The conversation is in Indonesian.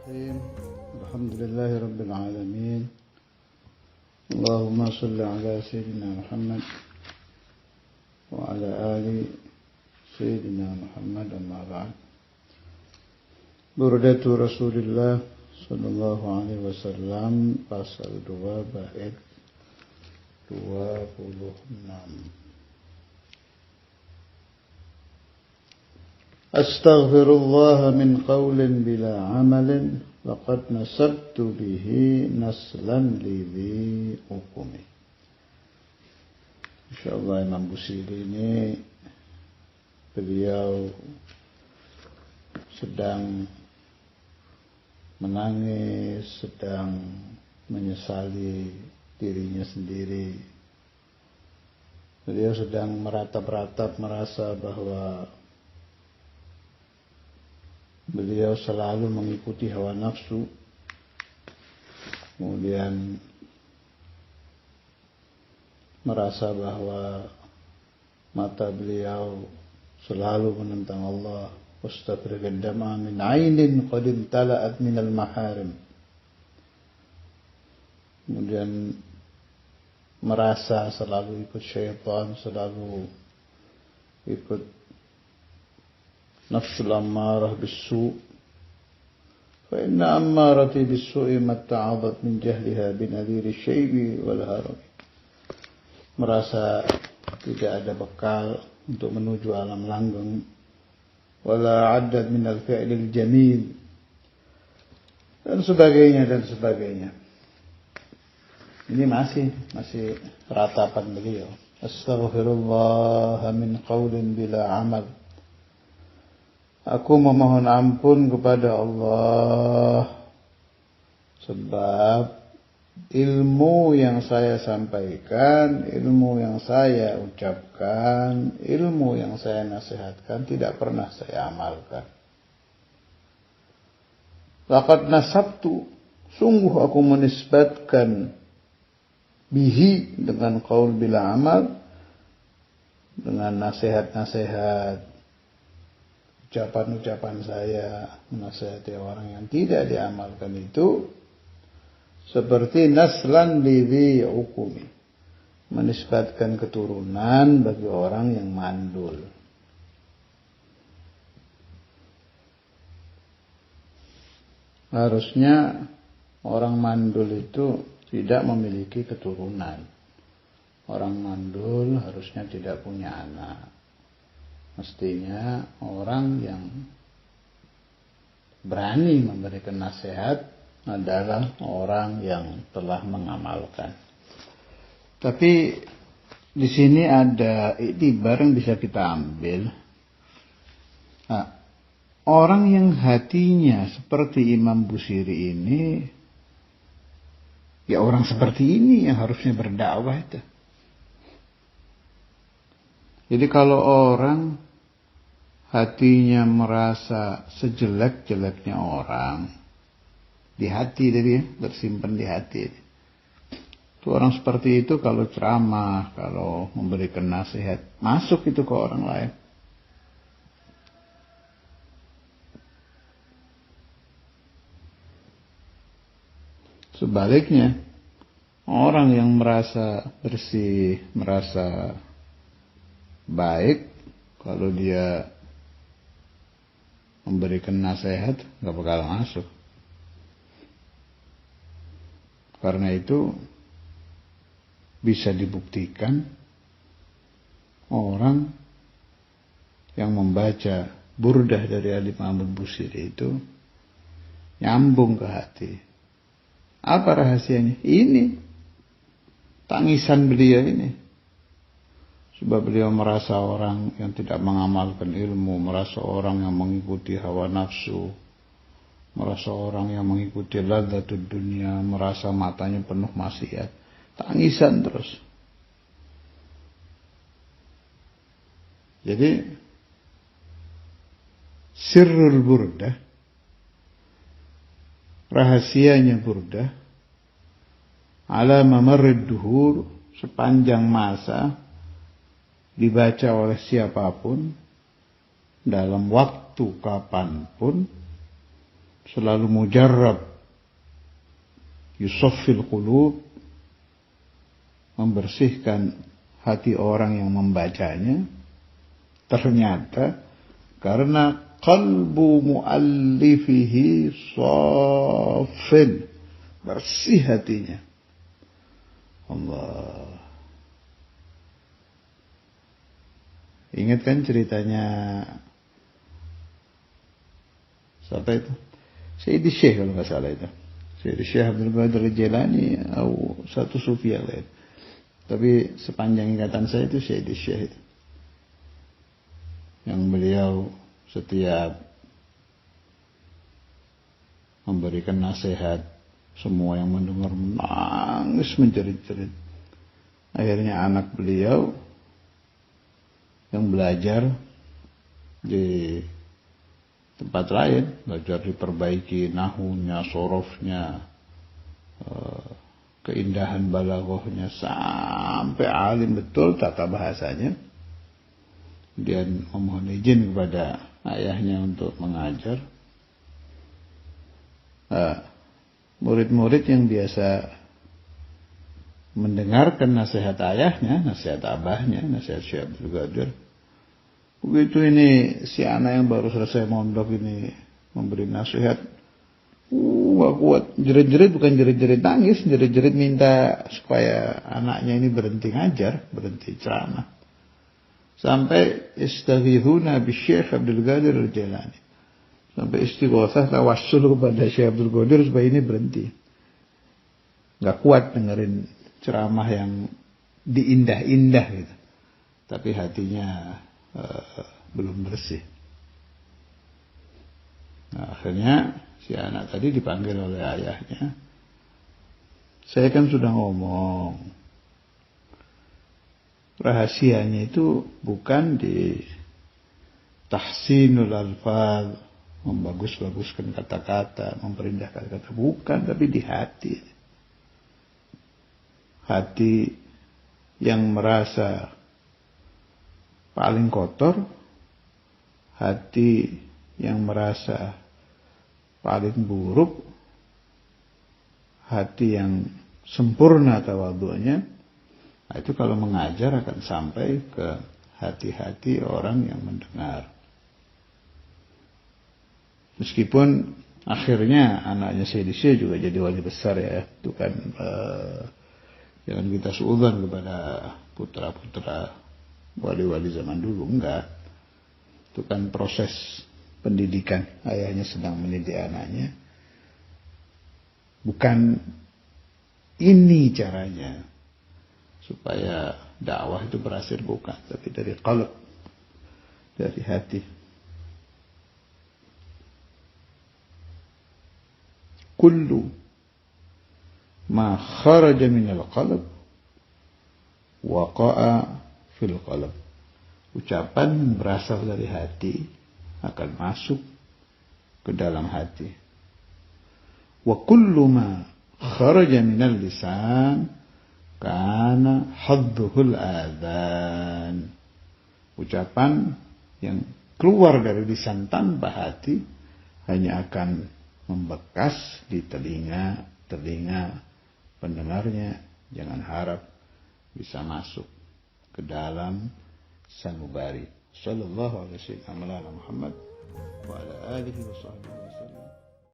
Bismillahirrahmanirrahim. Alhamdulillahirabbil alamin. Allahumma shalli ala sayyidina Muhammad wa ala ali sayyidina Muhammad amma ba'd. Burdatu Rasulillah sallallahu alaihi wasallam pasal 2 bait 26. Astaghfirullah min qawlin bila amalin laqad nasabtu bihi naslan lidhi hukumi. Insyaallah Imam Busiri ini beliau sedang menangis, sedang menyesali dirinya sendiri. Beliau sedang meratap-ratap merasa bahwa beliau selalu mengikuti hawa nafsu, kemudian merasa bahwa mata beliau selalu menentang Allah. Wastaghfirullah dama min ainin qad imtala'at min al-maharim. Kemudian merasa selalu ikut syaitan, selalu ikut nafsul ammarah bisu'. Fa inna ammarati bisu'i matta'adat min jahliha binadhiri syaibi wal harami. Merasa tidak ada bekal untuk menuju alam langgeng. Wala addad min al-fi'lil jamil. Dan sebagainya dan sebagainya. Ini masih ratapan beliau. Astaghfirullah min qawlin bila amal. Aku memohon ampun kepada Allah sebab ilmu yang saya sampaikan, ilmu yang saya ucapkan, ilmu yang saya nasihatkan tidak pernah saya amalkan. Laqad nasabtu, sungguh aku menisbatkan bihi dengan qaul bila amal, dengan nasihat-nasihat, ucapan-ucapan saya menasihati orang yang tidak diamalkan itu seperti naslan lidhi hukumi, menisbatkan keturunan bagi orang yang mandul. Harusnya orang mandul itu tidak memiliki keturunan. Orang mandul harusnya tidak punya anak. Mestinya orang yang berani memberikan nasihat adalah orang yang telah mengamalkan. Tapi di sini ada iktibar yang bisa kita ambil. Nah, orang yang hatinya seperti Imam Busiri ini, ya orang seperti ini yang harusnya berdakwah itu. Jadi kalau orang hatinya merasa sejelek-jeleknya orang, di hati tadi ya, bersimpan di hati. Itu orang seperti itu kalau ceramah, kalau memberikan nasihat, masuk itu ke orang lain. Sebaliknya, orang yang merasa bersih, merasa baik, kalau dia memberikan nasihat gak bakal masuk. Karena itu bisa dibuktikan orang yang membaca burdah dari Imam Busiri itu nyambung ke hati. Apa rahasianya? Ini tangisan beliau ini. Sebab beliau merasa orang yang tidak mengamalkan ilmu, merasa orang yang mengikuti hawa nafsu, merasa orang yang mengikuti ladzatud dunia, merasa matanya penuh maksiat. Tangisan terus. Jadi sirrul burdah, rahasianya burdah, ala mamarrid duhur, sepanjang masa dibaca oleh siapapun dalam waktu kapanpun selalu mujarrab, yusaffil qulub, membersihkan hati orang yang membacanya, ternyata karena qalbu muallifihi saffin, bersih hatinya. Allah. Ingat kan ceritanya siapa itu? Sayyidi Syekh kalau nggak salah itu. Sayyidi Syekh Abdul Qadir Jailani atau satu sufi yang lain. Tapi sepanjang ingatan saya itu Sayyidi Syekh itu. Yang beliau setiap memberikan nasihat, semua yang mendengar menangis menjerit-jerit. Akhirnya anak beliau yang belajar di tempat lain, belajar diperbaiki nahunya, sorofnya, keindahan balaghahnya, sampai alim betul tata bahasanya. Dia memohon izin kepada ayahnya untuk mengajar. Murid-murid yang biasa mendengarkan nasihat ayahnya, nasihat abahnya, nasihat Syekh Abdul Qadir. Begitu ini si anak yang baru selesai mondok ini memberi nasihat, gak kuat, jerit-jerit, bukan jerit-jerit nangis, jerit-jerit minta supaya anaknya ini berhenti ngajar, berhenti ceramah. Sampai istaghithuna bi Syekh Abdul Qadir Al-Jailani. Sampai istighatsah tawassul kepada Syekh Abdul Qadir supaya ini berhenti. Gak kuat dengerin ceramah yang diindah-indah gitu. Tapi hatinya belum bersih. Nah, akhirnya si anak tadi dipanggil oleh ayahnya. Saya kan sudah ngomong, rahasianya itu bukan di tahsinul alfaz, membagus-baguskan kata-kata, memperindah kata-kata, bukan, tapi di hati. Hati yang merasa paling kotor, hati yang merasa paling buruk, hati yang sempurna tawadhu'nya, nah itu kalau mengajar akan sampai ke hati-hati orang yang mendengar. Meskipun akhirnya anaknya Sayyidi Syekh juga jadi wali besar ya, itu kan jangan kita suudzon kepada putra-putra wali-wali zaman dulu, enggak. Itu kan proses pendidikan, ayahnya sedang mendidik anaknya. Bukan ini caranya supaya dakwah itu berhasil, bukan, tapi dari qalb, dari hati. Kullu ma kharaja minal qalb waqa'a fil qalb. Ucapan berasal dari hati akan masuk ke dalam hati. Wa kullu ma kharaja minal lisan kana hadduhul adzan. Ucapan yang keluar dari lisan tanpa hati hanya akan membekas di telinga pendengarnya. Jangan harap bisa masuk ke dalam sanubari. Sallallahu alaihi wasallam Muhammad wa ala alihi wa sahbihi wasallam.